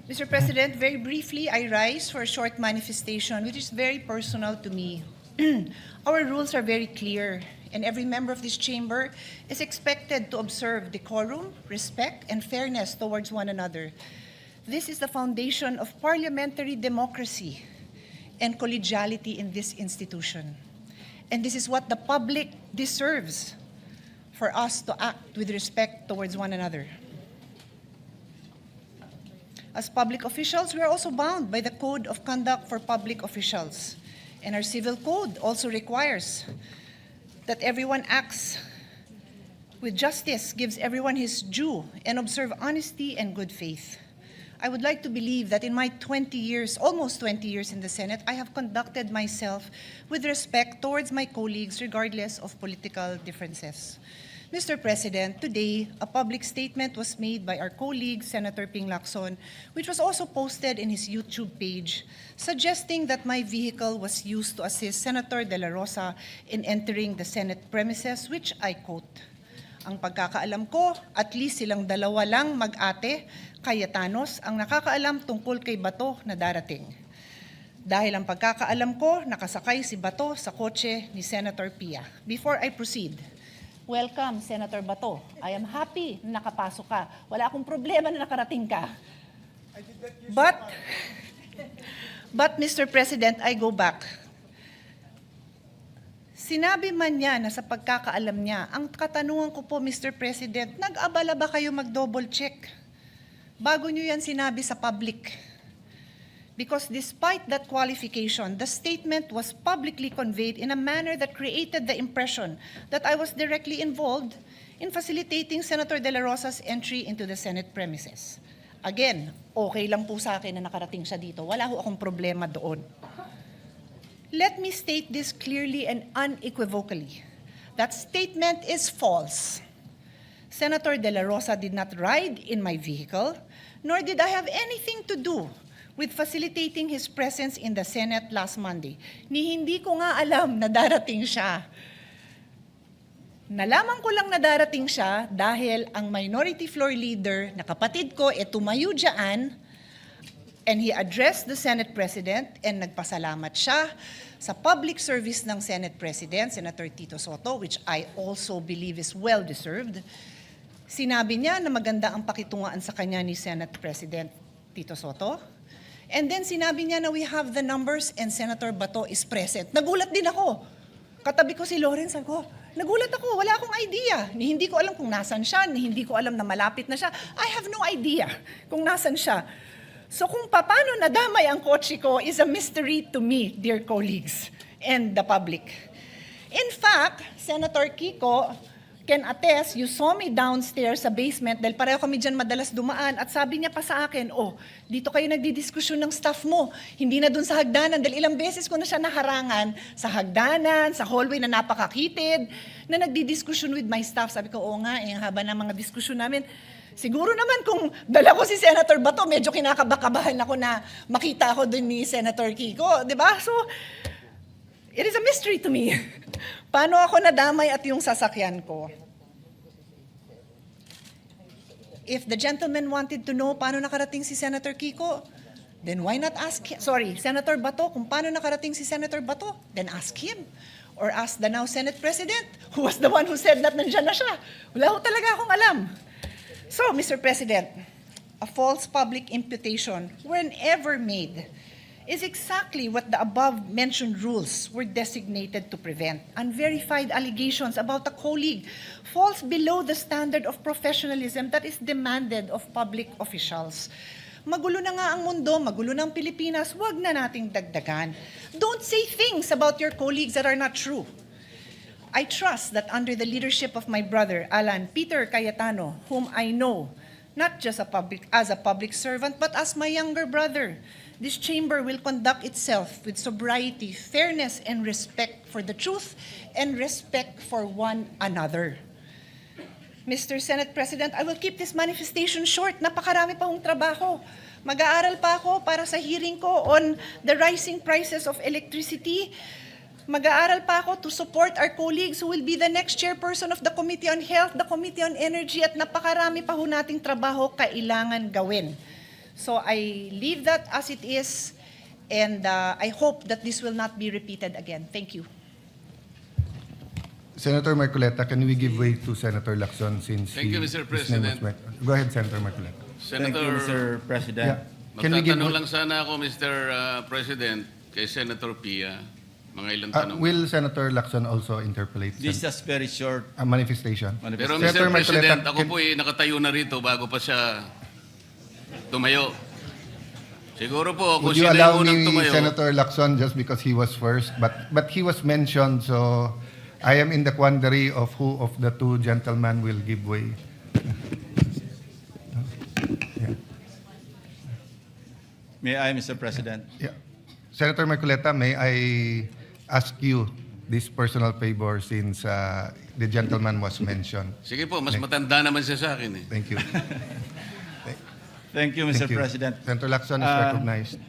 Mr. President, very briefly, I rise for a short manifestation which is very personal to me. Our rules are very clear, and every member of this chamber is expected to observe decorum, respect, and fairness towards one another. This is the foundation of parliamentary democracy and collegiality in this institution. And this is what the public deserves for us to act with respect towards one another. As public officials, we are also bound by the Code of Conduct for Public Officials. And our civil code also requires that everyone acts with justice, gives everyone his due, and observe honesty and good faith. I would like to believe that in my 20 years, almost 20 years in the Senate, I have conducted myself with respect towards my colleagues regardless of political differences. Mr. President, today, a public statement was made by our colleague, Senator Ping Lacson, which was also posted in his YouTube page, suggesting that my vehicle was used to assist Senator De La Rosa in entering the Senate premises, which I quote, "Ang pagkakaalam ko, at least silang dalawa lang mag-ate, Cayetanos, ang nakakaalam tungkol kay Bato na darating. Dahil ang pagkakaalam ko, nakasakay si Bato sa kotse ni Senator Pia." Before I proceed, welcome, Senator Bato. I am happy na nakapasok ka. Wala akong problema na nakarating ka. But Mr. President, I go back. Sinabi man niya na sa pagkakaalam niya, ang katanungan ko po, Mr. President, nag-abala ba kayo mag-double check? Bago niyo yan sinabi sa public. Because despite that qualification, the statement was publicly conveyed in a manner that created the impression that I was directly involved in facilitating Senator De La Rosa's entry into the Senate premises. Again, okay lang po sa akin na nakarating siya dito. Wala ho akong problema doon. Let me state this clearly and unequivocally. That statement is false. Senator De La Rosa did not ride in my vehicle, nor did I have anything to do with facilitating his presence in the Senate last Monday. Hindi ko nga alam na darating siya. Nalaman ko lang na darating siya dahil ang minority floor leader na kapatid ko tumayo dyan, and he addressed the Senate President and nagpasalamat siya sa public service ng Senate President, Senator Tito Sotto, which I also believe is well-deserved. Sinabi niya na maganda ang pakitungaan sa kanya ni Senate President Tito Sotto. And then sinabi niya na we have the numbers and Senator Bato is present. Nagulat din ako. Katabi ko si Lawrence, ako, nagulat ako, wala akong idea. Hindi ko alam kung nasan siya, hindi ko alam na malapit na siya. I have no idea kung nasan siya. So kung paano nadamay ang kotse ko is a mystery to me, dear colleagues, and the public. In fact, Senator Kiko can attest, you saw me downstairs sa basement dahil pareho kami dyan madalas dumaan at sabi niya pa sa akin, dito kayo nagdidiskusyon ng staff mo, hindi na dun sa hagdanan dahil ilang beses ko na siya naharangan sa hagdanan, sa hallway na napakakitid, na nagdidiskusyon with my staff. Sabi ko, oo nga, haba ng mga diskusyon namin. Siguro naman kung dala ko si Senator Bato, medyo kinakabakabahan ako na makita ako dun ni Senator Kiko, di ba? So, it is a mystery to me. Paano ako nadamay at yung sasakyan ko? If the gentleman wanted to know paano nakarating si Senator Kiko, then why not ask him? Sorry, Senator Bato, kung paano nakarating si Senator Bato, then ask him. Or ask the now Senate President, who was the one who said that nandyan na siya. Wala ho talaga akong alam. So, Mr. President, a false public imputation, whenever made, is exactly what the above-mentioned rules were designated to prevent. Unverified allegations about a colleague falls below the standard of professionalism that is demanded of public officials. Magulo na nga ang mundo, magulo na ang Pilipinas, wag na nating dagdagan. Don't say things about your colleagues that are not true. I trust that under the leadership of my brother, Alan Peter Cayetano, whom I know, not just as a public servant, but as my younger brother, this chamber will conduct itself with sobriety, fairness, and respect for the truth and respect for one another. Mr. Senate President, I will keep this manifestation short. Napakarami pa hong trabaho. Mag-aaral pa ako para sa hearing ko on the rising prices of electricity. Mag-aaral pa ako to support our colleagues who will be the next chairperson of the Committee on Health, the Committee on Energy, at napakarami pa ho nating trabaho kailangan gawin. So I leave that as it is, and I hope that this will not be repeated again. Thank you. Senator Marcoleta, can we give way to Senator Lacson since Thank you, Mr. his name was President. Go ahead, Senator Marcoleta. Thank you, Mr. President. Yeah. Can we give Magtatanong lang sana ako, Mr. President, kay Senator Pia. Mga ilang tanong. Will Senator Lacson also interpolate This is just very short. a manifestation? Pero Senator Mr. Marcoleta, President, ako can- po nakatayo na rito bago pa siya tumayo. Siguro po, kung Would you sino allow yung unang me, tumayo. Senator Lacson, just because he was first, but he was mentioned, so I am in the quandary of who of the two gentlemen will give way. May I, Mr. President? Yeah. Senator Marcoleta, may I ask you this personal favor since the gentleman was mentioned? Sige po, mas matanda naman siya sa akin eh. Thank you. Thank you, Mr. Thank you. President. Senator Lacson is recognized.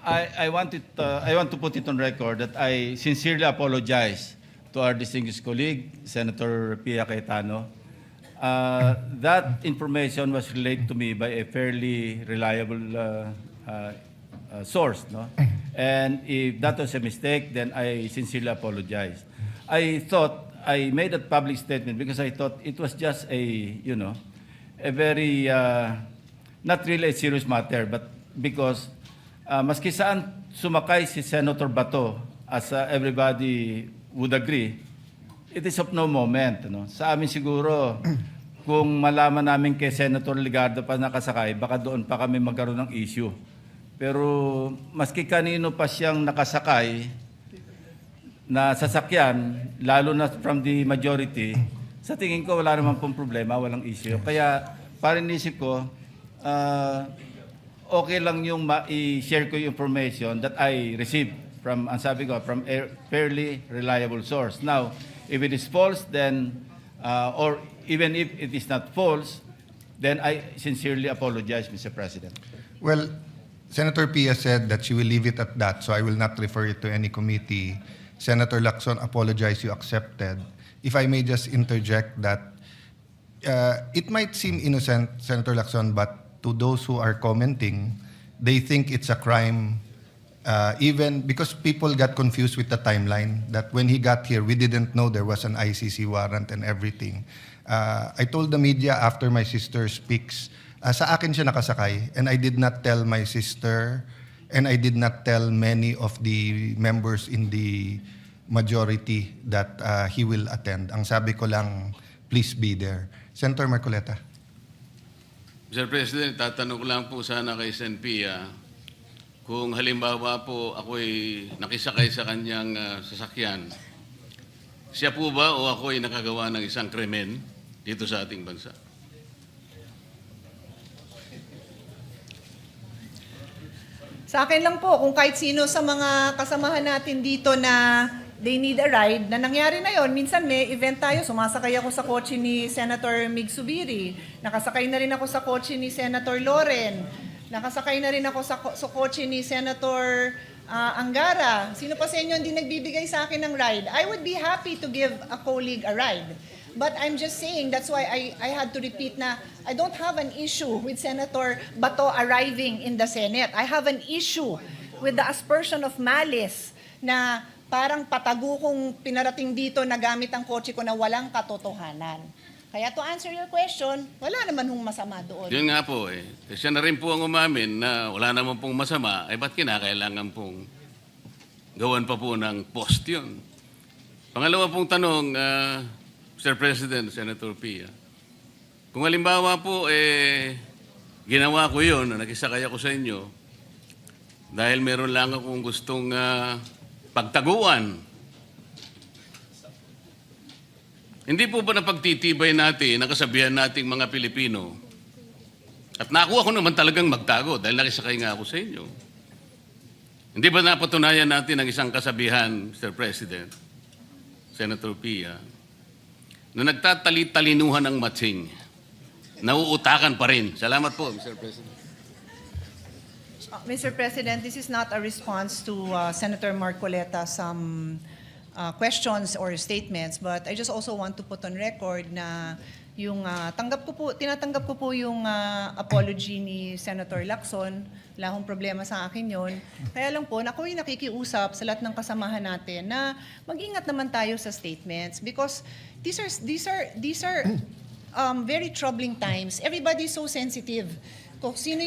I want to put it on record that I sincerely apologize to our distinguished colleague, Senator Pia Cayetano. That information was relayed to me by a fairly reliable source, no? And if that was a mistake, then I sincerely apologize. I thought I made that public statement because I thought it was just a very not really a serious matter, but because maski saan sumakay si Senator Bato, as everybody would agree, it is of no moment. No? Sa amin siguro, kung malaman namin kay Senator Ligardo pa nakasakay, baka doon pa kami magkaroon ng issue. Pero maski kanino pa siyang nakasakay na sasakyan, lalo na from the majority, sa tingin ko wala naman pong problema, walang issue. Kaya parang inisip ko, okay lang yung i-share ko yung information that I received from, ang sabi ko, from a fairly reliable source. Now, if it is false, then, or even if it is not false, then I sincerely apologize, Mr. President. Well, Senator Pia said that she will leave it at that, so I will not refer it to any committee. Senator Lacson apologized, you accepted. If I may just interject that it might seem innocent, Senator Lacson, but to those who are commenting, they think it's a crime, even because people got confused with the timeline, that when he got here, we didn't know there was an ICC warrant and everything. I told the media after my sister speaks, sa akin siya nakasakay, and I did not tell my sister, and I did not tell many of the members in the majority that he will attend. Ang sabi ko lang, please be there. Senator Marcoleta. Mr. President, tatanong ko lang po sana kay Sen Pia, kung halimbawa po ako'y nakisakay sa kanyang sasakyan, siya po ba o ako'y nakagawa ng isang krimen dito sa ating bansa? Sa akin lang po, kung kahit sino sa mga kasamahan natin dito na they need a ride, na nangyari na yon. Minsan may event tayo, sumasakay ako sa kotse ni Senator Mig Subiri, nakasakay na rin ako sa kotse ni Senator Loren, nakasakay na rin ako sa kotse ni Senator Angara. Sino pa sa inyo hindi nagbibigay sa akin ng ride? I would be happy to give a colleague a ride. But I'm just saying, that's why I had to repeat na I don't have an issue with Senator Bato arriving in the Senate. I have an issue with the aspersion of malice na parang patago kong pinarating dito na gamit ang kotse ko na walang katotohanan. Kaya to answer your question, wala naman hong masama doon. Yun nga po eh. Siya na rin po ang umamin na wala naman pong masama, ay ba't kinakailangan pong gawan pa po ng post yun? Pangalawa pong tanong, Mr. President, Senator Pia, kung halimbawa po ginawa ko yun, nakisakay ako sa inyo, dahil meron lang akong gustong pagtaguan, hindi po ba napagtitibay natin, nakasabihan nating mga Pilipino, at nakuha ko naman talagang magtago dahil nakisakay nga ako sa inyo. Hindi ba napatunayan natin ang isang kasabihan, Mr. President, Senator Pia, na nagtatali-talinuhan ng matsing, nauutakan pa rin. Salamat po, Mr. President. Mr. President, this is not a response to Senator Marcoleta's questions or statements, but I just also want to put on record na tinatanggap ko po yung apology ni Senator Lacson. Wala akong problema sa akin yon. Kaya lang po, ako'y nakikiusap sa lahat ng kasamahan natin na mag-ingat naman tayo sa statements because these are very troubling times. Everybody's so sensitive. Kung sino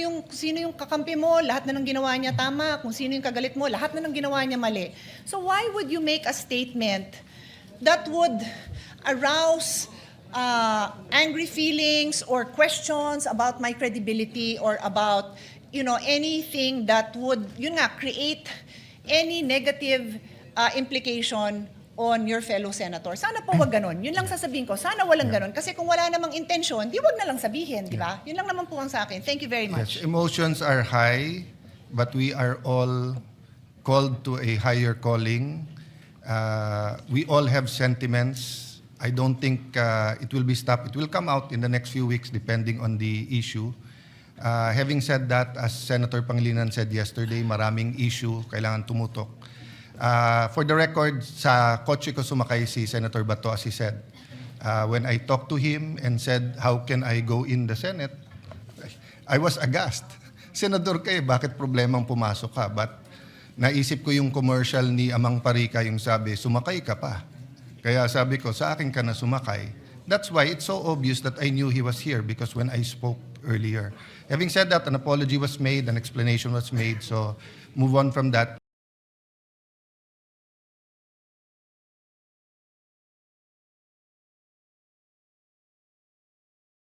yung kakampi mo, lahat na ng ginawa niya tama. Kung sino yung kagalit mo, lahat na ng ginawa niya mali. So why would you make a statement that would arouse angry feelings or questions about my credibility or about anything that would create any negative implication on your fellow senator? Sana po wag ganon. Yun lang sasabihin ko. Sana walang ganon. Kasi kung wala namang intensyon, di wag na lang sabihin, di ba? Yun lang naman po ang sa akin. Thank you very much. Yes, emotions are high, but we are all called to a higher calling. We all have sentiments. I don't think it will be stopped. It will come out in the next few weeks depending on the issue. Having said that, as Senator Pangilinan said yesterday, maraming issue kailangan tumutok. For the record, sa kotse ko sumakay si Senator Bato, as he said. When I talked to him and said, how can I go in the Senate? I was aghast. Senador ka bakit problemang pumasok ka? But naisip ko yung commercial ni Amang Parika, yung sabi, sumakay ka pa. Kaya sabi ko, sa akin ka na sumakay. That's why it's so obvious that I knew he was here because when I spoke earlier. Having said that, an apology was made, an explanation was made, so move on from that.